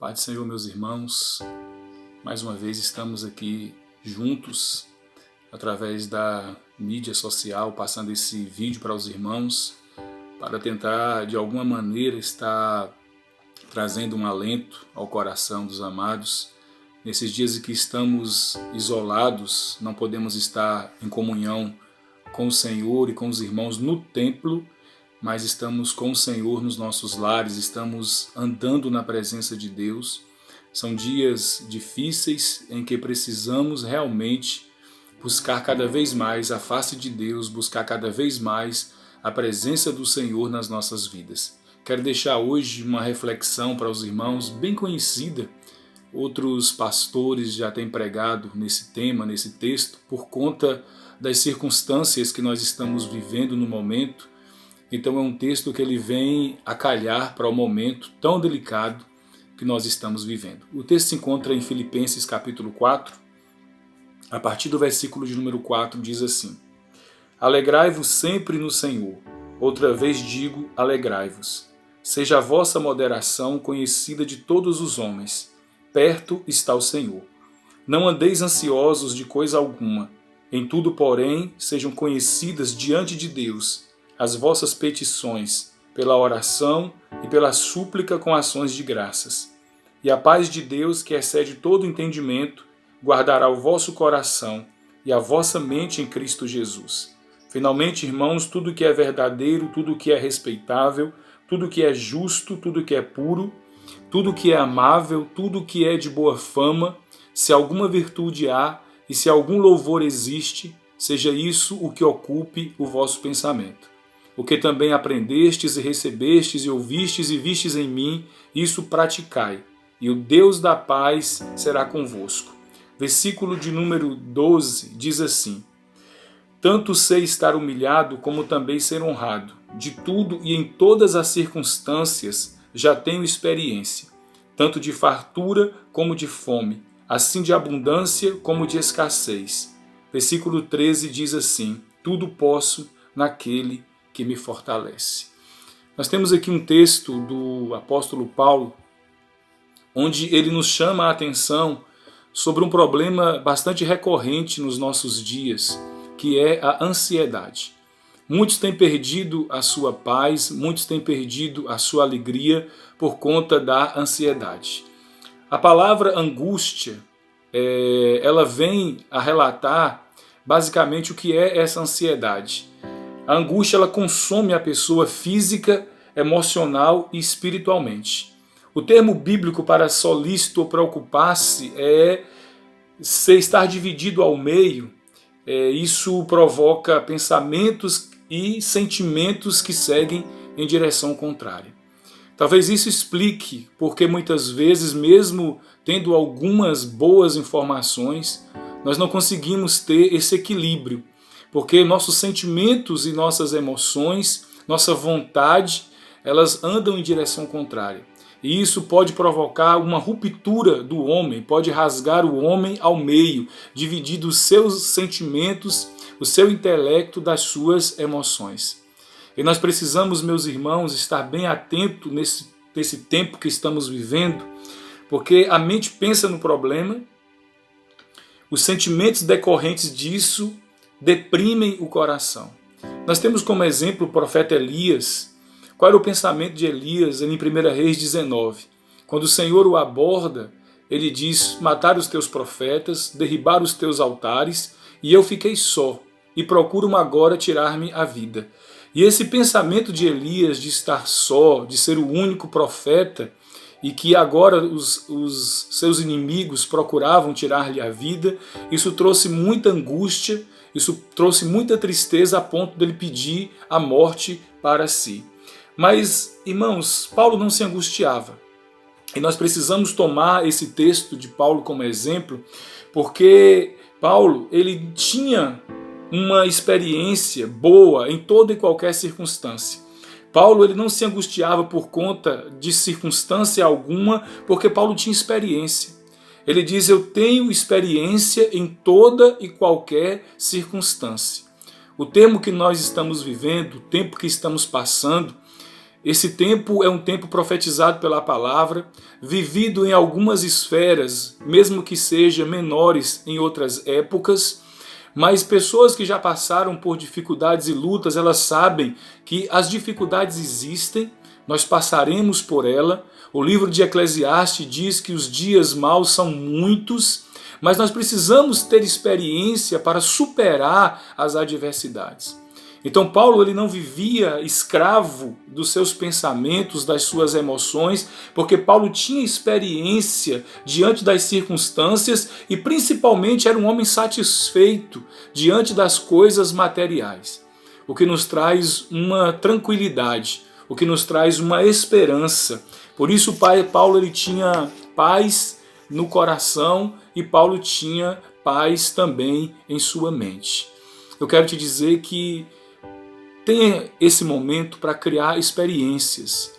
Pai do Senhor, meus irmãos, mais uma vez estamos aqui juntos através da mídia social, passando esse vídeo para os irmãos, para tentar de alguma maneira estar trazendo um alento ao coração dos amados. Nesses dias em que estamos isolados, não podemos estar em comunhão com o Senhor e com os irmãos no templo, mas estamos com o Senhor nos nossos lares, estamos andando na presença de Deus. São dias difíceis em que precisamos realmente buscar cada vez mais a face de Deus, buscar cada vez mais a presença do Senhor nas nossas vidas. Quero deixar hoje uma reflexão para os irmãos bem conhecida. Outros pastores já têm pregado nesse tema, nesse texto, por conta das circunstâncias que nós estamos vivendo no momento. Então é um texto que ele vem a calhar para o momento tão delicado que nós estamos vivendo. O texto se encontra em Filipenses capítulo 4, a partir do versículo de número 4, diz assim: Alegrai-vos sempre no Senhor. Outra vez digo, alegrai-vos. Seja a vossa moderação conhecida de todos os homens. Perto está o Senhor. Não andeis ansiosos de coisa alguma. Em tudo, porém, sejam conhecidas diante de Deus as vossas petições, pela oração e pela súplica com ações de graças. E a paz de Deus, que excede todo entendimento, guardará o vosso coração e a vossa mente em Cristo Jesus. Finalmente, irmãos, tudo que é verdadeiro, tudo que é respeitável, tudo que é justo, tudo que é puro, tudo que é amável, tudo que é de boa fama, se alguma virtude há e se algum louvor existe, seja isso o que ocupe o vosso pensamento. O que também aprendestes e recebestes e ouvistes e vistes em mim, isso praticai, e o Deus da paz será convosco. Versículo de número 12 diz assim: Tanto sei estar humilhado como também ser honrado. De tudo e em todas as circunstâncias já tenho experiência, tanto de fartura como de fome, assim de abundância como de escassez. Versículo 13 diz assim: Tudo posso naquele que me fortalece. Nós temos aqui um texto do apóstolo Paulo, onde ele nos chama a atenção sobre um problema bastante recorrente nos nossos dias, que é a ansiedade. Muitos têm perdido a sua paz, muitos têm perdido a sua alegria por conta da ansiedade. A palavra angústia, ela vem a relatar basicamente o que é essa ansiedade. A angústia, ela consome a pessoa física, emocional e espiritualmente. O termo bíblico para solícito ou preocupar-se é estar dividido ao meio. Isso provoca pensamentos e sentimentos que seguem em direção contrária. Talvez isso explique porque muitas vezes, mesmo tendo algumas boas informações, nós não conseguimos ter esse equilíbrio. Porque nossos sentimentos e nossas emoções, nossa vontade, elas andam em direção contrária. E isso pode provocar uma ruptura do homem, pode rasgar o homem ao meio, dividir os seus sentimentos, o seu intelecto das suas emoções. E nós precisamos, meus irmãos, estar bem atento nesse tempo que estamos vivendo, porque a mente pensa no problema, os sentimentos decorrentes disso deprimem o coração. Nós temos como exemplo o profeta Elias. Qual era o pensamento de Elias em 1 Reis 19? Quando o Senhor o aborda, ele diz: matar os teus profetas, derribar os teus altares, e eu fiquei só, e procuro agora tirar-me a vida. E esse pensamento de Elias de estar só, de ser o único profeta, e que agora os seus inimigos procuravam tirar-lhe a vida, isso trouxe muita angústia, isso trouxe muita tristeza a ponto dele pedir a morte para si. Mas, irmãos, Paulo não se angustiava. E nós precisamos tomar esse texto de Paulo como exemplo, porque Paulo, ele tinha uma experiência boa em toda e qualquer circunstância. Paulo, ele não se angustiava por conta de circunstância alguma, porque Paulo tinha experiência. Ele diz: eu tenho experiência em toda e qualquer circunstância. O tempo que nós estamos vivendo, o tempo que estamos passando, Esse tempo é um tempo profetizado pela palavra, vivido em algumas esferas, mesmo que sejam menores em outras épocas, mas pessoas que já passaram por dificuldades e lutas, elas sabem que as dificuldades existem, nós passaremos por ela. O livro de Eclesiastes diz que os dias maus são muitos, mas nós precisamos ter experiência para superar as adversidades. Então Paulo ele não vivia escravo dos seus pensamentos, das suas emoções, porque Paulo tinha experiência diante das circunstâncias e principalmente era um homem satisfeito diante das coisas materiais. O que nos traz uma tranquilidade, o que nos traz uma esperança. Por isso Paulo ele tinha paz no coração e Paulo tinha paz também em sua mente. Eu quero te dizer que tenha esse momento para criar experiências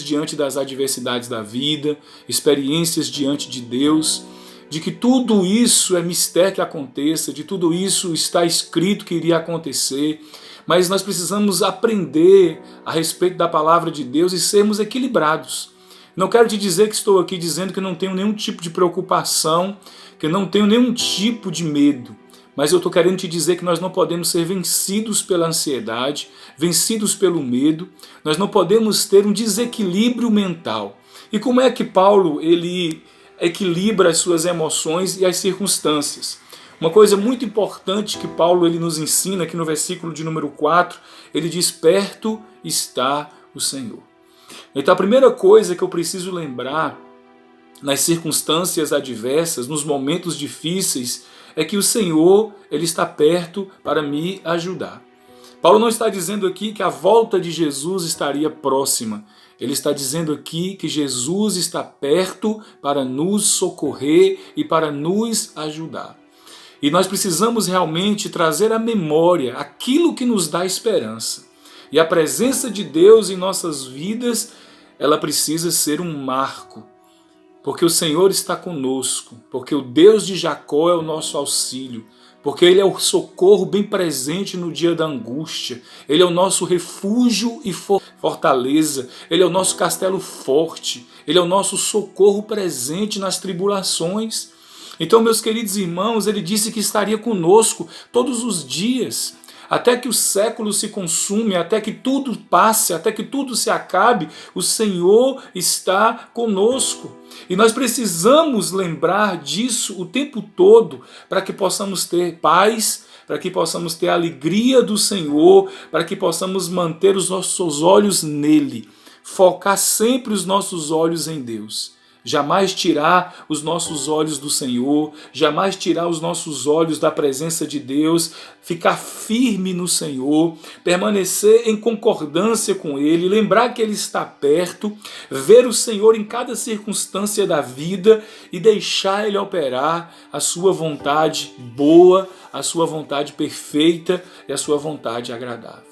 diante das adversidades da vida, experiências diante de Deus, de que tudo isso é mistério que aconteça, de tudo isso está escrito que iria acontecer, mas nós precisamos aprender a respeito da palavra de Deus e sermos equilibrados. Não quero te dizer que estou aqui dizendo que não tenho nenhum tipo de preocupação, que não tenho nenhum tipo de medo. Mas eu estou querendo te dizer que nós não podemos ser vencidos pela ansiedade, vencidos pelo medo. Nós não podemos ter um desequilíbrio mental. E como é que Paulo ele equilibra as suas emoções e as circunstâncias? Uma coisa muito importante que Paulo ele nos ensina aqui no versículo de número 4, ele diz: perto está o Senhor. Então a primeira coisa que eu preciso lembrar nas circunstâncias adversas, nos momentos difíceis, é que o Senhor ele está perto para me ajudar. Paulo não está dizendo aqui que a volta de Jesus estaria próxima. Ele está dizendo aqui que Jesus está perto para nos socorrer e para nos ajudar. E nós precisamos realmente trazer à memória aquilo que nos dá esperança. E a presença de Deus em nossas vidas, ela precisa ser um marco. Porque o Senhor está conosco, porque o Deus de Jacó é o nosso auxílio, porque Ele é o socorro bem presente no dia da angústia, Ele é o nosso refúgio e fortaleza, Ele é o nosso castelo forte, Ele é o nosso socorro presente nas tribulações. Então, meus queridos irmãos, Ele disse que estaria conosco todos os dias, até que o século se consume, até que tudo passe, até que tudo se acabe, o Senhor está conosco. E nós precisamos lembrar disso o tempo todo para que possamos ter paz, para que possamos ter a alegria do Senhor, para que possamos manter os nossos olhos nele, focar sempre os nossos olhos em Deus. Jamais tirar os nossos olhos do Senhor, jamais tirar os nossos olhos da presença de Deus, ficar firme no Senhor, permanecer em concordância com Ele, lembrar que Ele está perto, ver o Senhor em cada circunstância da vida e deixar Ele operar a sua vontade boa, a sua vontade perfeita e a sua vontade agradável.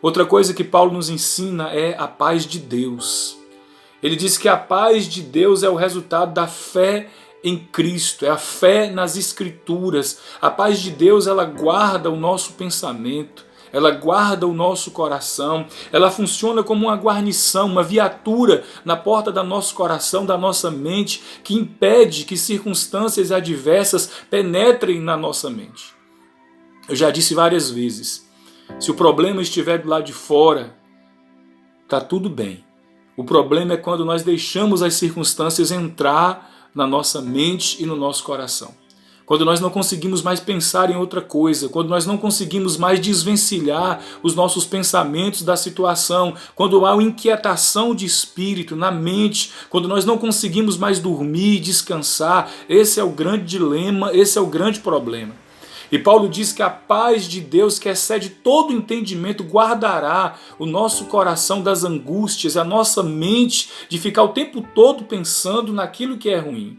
Outra coisa que Paulo nos ensina é a paz de Deus. Ele diz que a paz de Deus é o resultado da fé em Cristo, é a fé nas Escrituras. A paz de Deus, ela guarda o nosso pensamento, ela guarda o nosso coração, ela funciona como uma guarnição, uma viatura na porta do nosso coração, da nossa mente, que impede que circunstâncias adversas penetrem na nossa mente. Eu já disse várias vezes, se o problema estiver do lado de fora, está tudo bem. O problema é quando nós deixamos as circunstâncias entrar na nossa mente e no nosso coração. Quando nós não conseguimos mais pensar em outra coisa, quando nós não conseguimos mais desvencilhar os nossos pensamentos da situação, quando há uma inquietação de espírito na mente, quando nós não conseguimos mais dormir, descansar, esse é o grande dilema, esse é o grande problema. E Paulo diz que a paz de Deus, que excede todo entendimento, guardará o nosso coração das angústias, a nossa mente de ficar o tempo todo pensando naquilo que é ruim.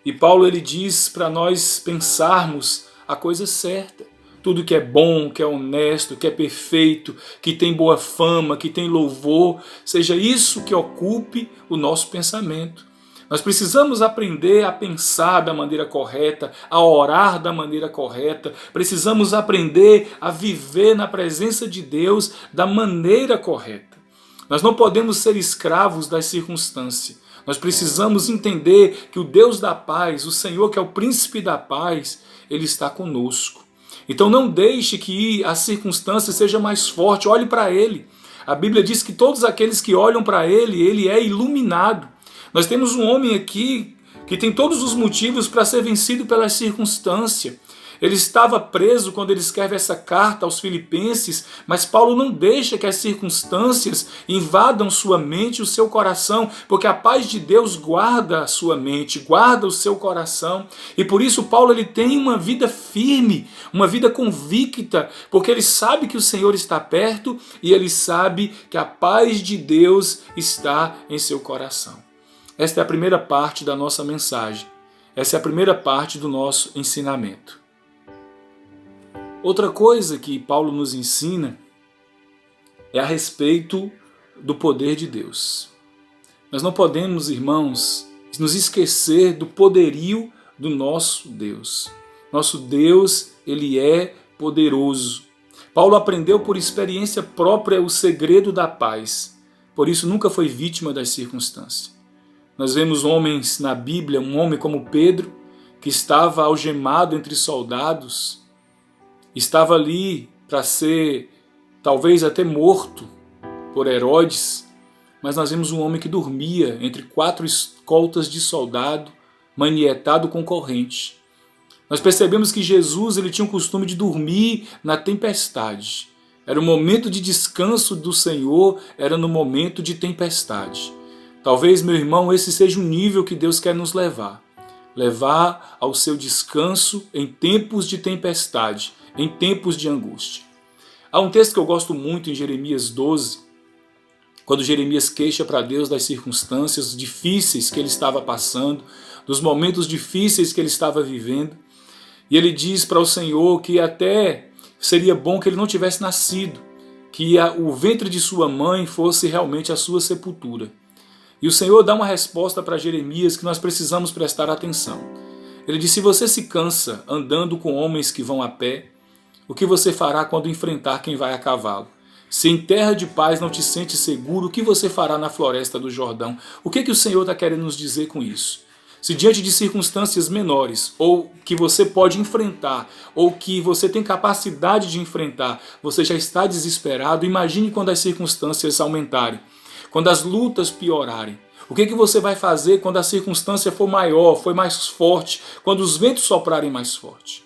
E Paulo ele diz para nós pensarmos a coisa certa. Tudo que é bom, que é honesto, que é perfeito, que tem boa fama, que tem louvor, seja isso que ocupe o nosso pensamento. Nós precisamos aprender a pensar da maneira correta, a orar da maneira correta. Precisamos aprender a viver na presença de Deus da maneira correta. Nós não podemos ser escravos das circunstâncias. Nós precisamos entender que o Deus da paz, o Senhor que é o príncipe da paz, Ele está conosco. Então não deixe que a circunstância seja mais forte, olhe para Ele. A Bíblia diz que todos aqueles que olham para Ele, Ele é iluminado. Nós temos um homem aqui que tem todos os motivos para ser vencido pela circunstância. Ele estava preso quando ele escreve essa carta aos Filipenses, mas Paulo não deixa que as circunstâncias invadam sua mente e o seu coração, porque a paz de Deus guarda a sua mente, guarda o seu coração. E por isso Paulo ele tem uma vida firme, uma vida convicta, porque ele sabe que o Senhor está perto e ele sabe que a paz de Deus está em seu coração. Esta é a primeira parte da nossa mensagem. Essa é a primeira parte do nosso ensinamento. Outra coisa que Paulo nos ensina é a respeito do poder de Deus. Nós não podemos, irmãos, nos esquecer do poderio do nosso Deus. Nosso Deus, Ele é poderoso. Paulo aprendeu por experiência própria o segredo da paz. Por isso nunca foi vítima das circunstâncias. Nós vemos homens na Bíblia, um homem como Pedro, que estava algemado entre soldados, estava ali para ser talvez até morto por Herodes, mas nós vemos um homem que dormia entre 4 escoltas de soldado, manietado com corrente. Nós percebemos que Jesus ele tinha o costume de dormir na tempestade. Era o momento de descanso do Senhor, era no momento de tempestade. Talvez, meu irmão, esse seja o nível que Deus quer nos levar. Levar ao seu descanso em tempos de tempestade, em tempos de angústia. Há um texto que eu gosto muito em Jeremias 12, quando Jeremias queixa para Deus das circunstâncias difíceis que ele estava passando, dos momentos difíceis que ele estava vivendo. E ele diz para o Senhor que até seria bom que ele não tivesse nascido, que o ventre de sua mãe fosse realmente a sua sepultura. E o Senhor dá uma resposta para Jeremias que nós precisamos prestar atenção. Ele diz: se você se cansa andando com homens que vão a pé, o que você fará quando enfrentar quem vai a cavalo? Se em terra de paz não te sente seguro, o que você fará na floresta do Jordão? O que o Senhor está querendo nos dizer com isso? Se diante de circunstâncias menores, ou que você pode enfrentar, ou que você tem capacidade de enfrentar, você já está desesperado, imagine quando as circunstâncias aumentarem. Quando as lutas piorarem, o que você vai fazer quando a circunstância for maior, for mais forte, quando os ventos soprarem mais forte?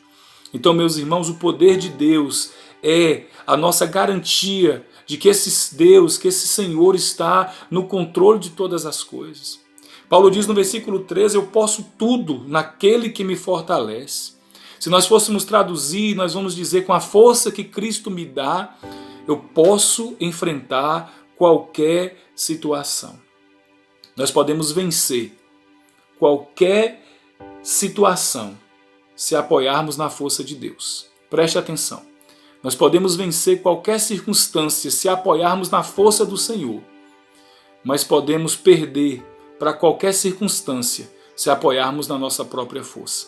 Então, meus irmãos, o poder de Deus é a nossa garantia de que esse Deus, que esse Senhor está no controle de todas as coisas. Paulo diz no versículo 13, eu posso tudo naquele que me fortalece. Se nós fôssemos traduzir, nós vamos dizer, com a força que Cristo me dá, eu posso enfrentar qualquer situação. Nós podemos vencer qualquer situação se apoiarmos na força de Deus. Preste atenção. Nós podemos vencer qualquer circunstância se apoiarmos na força do Senhor. Mas podemos perder para qualquer circunstância se apoiarmos na nossa própria força.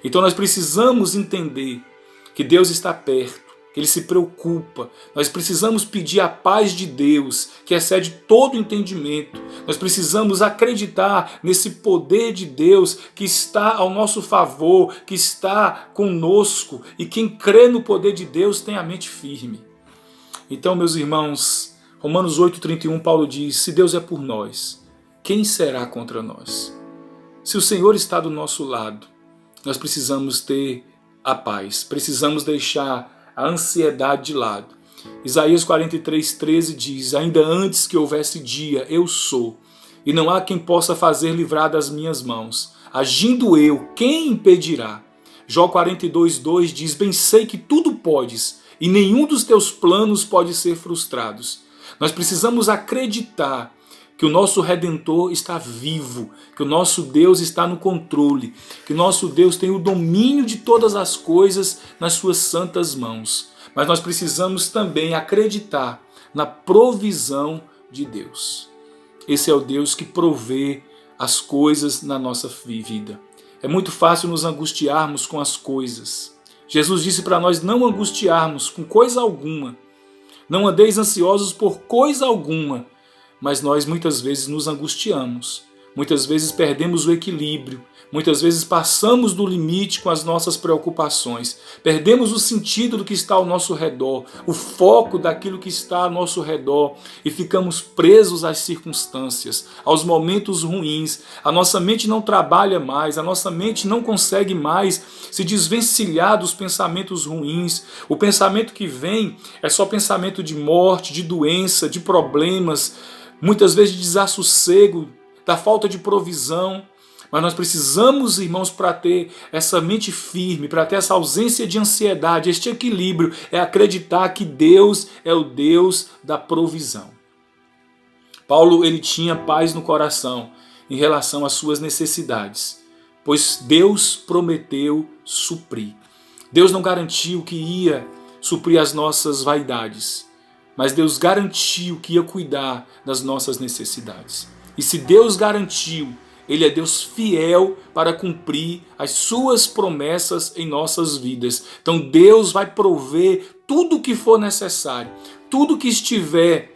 Então nós precisamos entender que Deus está perto, que Ele se preocupa. Nós precisamos pedir a paz de Deus, que excede todo entendimento. Nós precisamos acreditar nesse poder de Deus que está ao nosso favor, que está conosco. E quem crê no poder de Deus tem a mente firme. Então, meus irmãos, Romanos 8,31, Paulo diz, se Deus é por nós, quem será contra nós? Se o Senhor está do nosso lado, nós precisamos ter a paz, precisamos deixar a ansiedade de lado. Isaías 43,13 diz, ainda antes que houvesse dia, eu sou, e não há quem possa fazer livrar das minhas mãos. Agindo eu, quem impedirá? Jó 42,2 diz, bem sei que tudo podes, e nenhum dos teus planos pode ser frustrados. Nós precisamos acreditar que o nosso Redentor está vivo, que o nosso Deus está no controle, que o nosso Deus tem o domínio de todas as coisas nas suas santas mãos. Mas nós precisamos também acreditar na provisão de Deus. Esse é o Deus que provê as coisas na nossa vida. É muito fácil nos angustiarmos com as coisas. Jesus disse para nós não angustiarmos com coisa alguma. Não andeis ansiosos por coisa alguma, mas nós muitas vezes nos angustiamos, muitas vezes perdemos o equilíbrio, muitas vezes passamos do limite com as nossas preocupações, perdemos o sentido do que está ao nosso redor, o foco daquilo que está ao nosso redor e ficamos presos às circunstâncias, aos momentos ruins. A nossa mente não trabalha mais, a nossa mente não consegue mais se desvencilhar dos pensamentos ruins. O pensamento que vem é só pensamento de morte, de doença, de problemas, muitas vezes de desassossego, da falta de provisão. Mas nós precisamos, irmãos, para ter essa mente firme, para ter essa ausência de ansiedade, este equilíbrio, é acreditar que Deus é o Deus da provisão. Paulo, ele tinha paz no coração em relação às suas necessidades, pois Deus prometeu suprir. Deus não garantiu que ia suprir as nossas vaidades, mas Deus garantiu que ia cuidar das nossas necessidades. E se Deus garantiu, Ele é Deus fiel para cumprir as suas promessas em nossas vidas. Então Deus vai prover tudo o que for necessário. Tudo que estivermos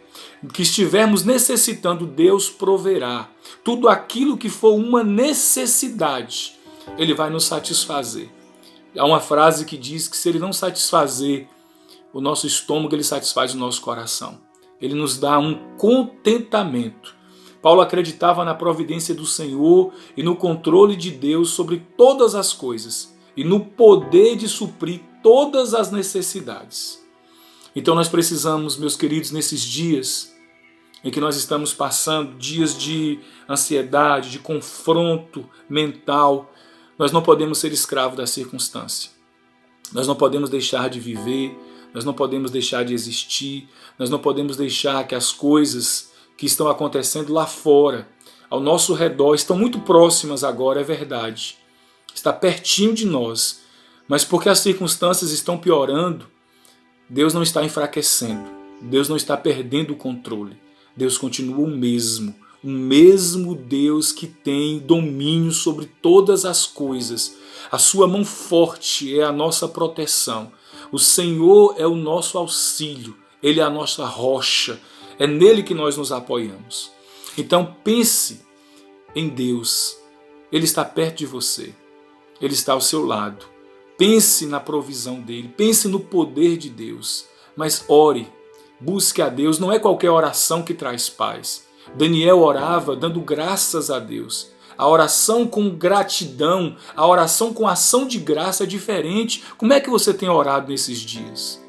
necessitando, Deus proverá. Tudo aquilo que for uma necessidade, Ele vai nos satisfazer. Há uma frase que diz que se Ele não satisfazer o nosso estômago, Ele satisfaz o nosso coração. Ele nos dá um contentamento. Paulo acreditava na providência do Senhor e no controle de Deus sobre todas as coisas e no poder de suprir todas as necessidades. Então nós precisamos, meus queridos, nesses dias em que nós estamos passando, dias de ansiedade, de confronto mental, nós não podemos ser escravos da circunstância. Nós não podemos deixar de viver, nós não podemos deixar de existir, nós não podemos deixar que as coisas que estão acontecendo lá fora, ao nosso redor, estão muito próximas agora, é verdade. Está pertinho de nós, mas porque as circunstâncias estão piorando, Deus não está enfraquecendo, Deus não está perdendo o controle. Deus continua o mesmo Deus que tem domínio sobre todas as coisas. A sua mão forte é a nossa proteção. O Senhor é o nosso auxílio, Ele é a nossa rocha. É nele que nós nos apoiamos. Então pense em Deus. Ele está perto de você. Ele está ao seu lado. Pense na provisão dele. Pense no poder de Deus. Mas ore. Busque a Deus. Não é qualquer oração que traz paz. Daniel orava dando graças a Deus. A oração com gratidão, a oração com ação de graça é diferente. Como é que você tem orado nesses dias?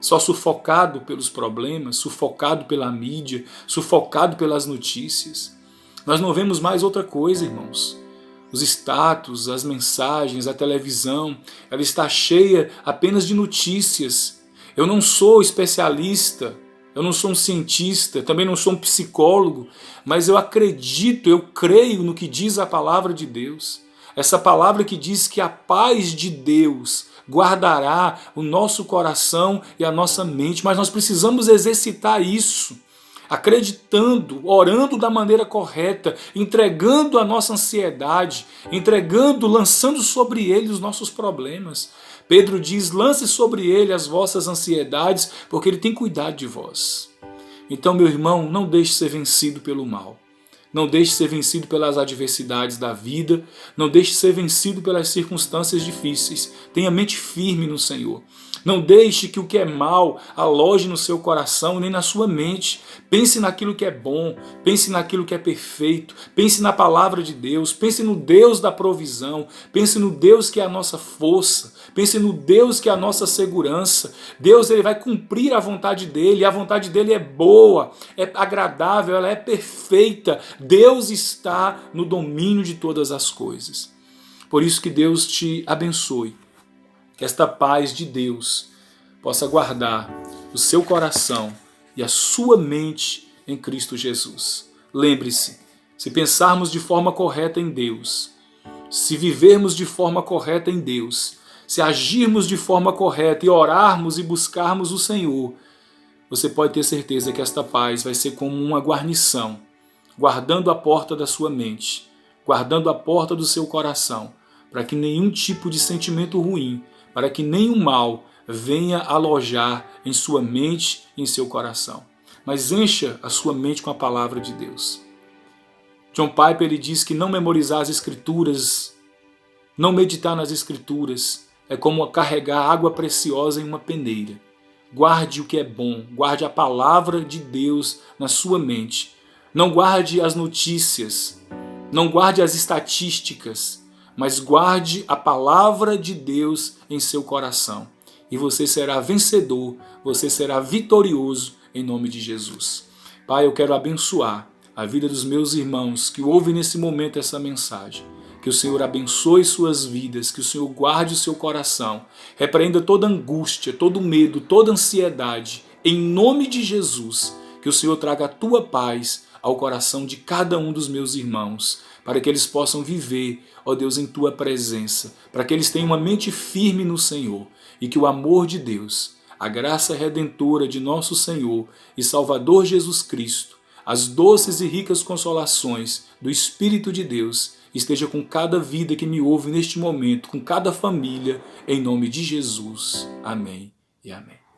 Só sufocado pelos problemas, sufocado pela mídia, sufocado pelas notícias. Nós não vemos mais outra coisa, irmãos. Os status, as mensagens, a televisão, ela está cheia apenas de notícias. Eu não sou especialista, eu não sou um cientista, também não sou um psicólogo, mas eu acredito, eu creio no que diz a palavra de Deus. Essa palavra que diz que a paz de Deus guardará o nosso coração e a nossa mente, mas nós precisamos exercitar isso, acreditando, orando da maneira correta, entregando a nossa ansiedade, lançando sobre ele os nossos problemas. Pedro diz, lance sobre ele as vossas ansiedades, porque ele tem cuidado de vós. Então, meu irmão, não deixe ser vencido pelo mal. Não deixe ser vencido pelas adversidades da vida. Não deixe ser vencido pelas circunstâncias difíceis. Tenha mente firme no Senhor. Não deixe que o que é mal aloje no seu coração nem na sua mente. Pense naquilo que é bom, pense naquilo que é perfeito, pense na palavra de Deus, pense no Deus da provisão, pense no Deus que é a nossa força, pense no Deus que é a nossa segurança. Deus, ele vai cumprir a vontade dele, e a vontade dele é boa, é agradável, ela é perfeita. Deus está no domínio de todas as coisas. Por isso que Deus te abençoe. Que esta paz de Deus possa guardar o seu coração e a sua mente em Cristo Jesus. Lembre-se, se pensarmos de forma correta em Deus, se vivermos de forma correta em Deus, se agirmos de forma correta e orarmos e buscarmos o Senhor, você pode ter certeza que esta paz vai ser como uma guarnição, guardando a porta da sua mente, guardando a porta do seu coração, para que nenhum tipo de sentimento ruim, para que nenhum mal venha alojar em sua mente e em seu coração. mas encha a sua mente com a palavra de Deus. John Piper ele diz que não memorizar as Escrituras, não meditar nas Escrituras, é como carregar água preciosa em uma peneira. Guarde o que é bom, guarde a palavra de Deus na sua mente. Não guarde as notícias, não guarde as estatísticas, mas guarde a palavra de Deus em seu coração. E você será vencedor, você será vitorioso em nome de Jesus. Pai, eu quero abençoar a vida dos meus irmãos que ouvem nesse momento essa mensagem. Que o Senhor abençoe suas vidas, que o Senhor guarde o seu coração, repreenda toda angústia, todo medo, toda ansiedade, em nome de Jesus, que o Senhor traga a tua paz ao coração de cada um dos meus irmãos, para que eles possam viver, ó Deus, em tua presença, para que eles tenham uma mente firme no Senhor e que o amor de Deus, a graça redentora de nosso Senhor e Salvador Jesus Cristo, as doces e ricas consolações do Espírito de Deus esteja com cada vida que me ouve neste momento, com cada família, em nome de Jesus. Amém e amém.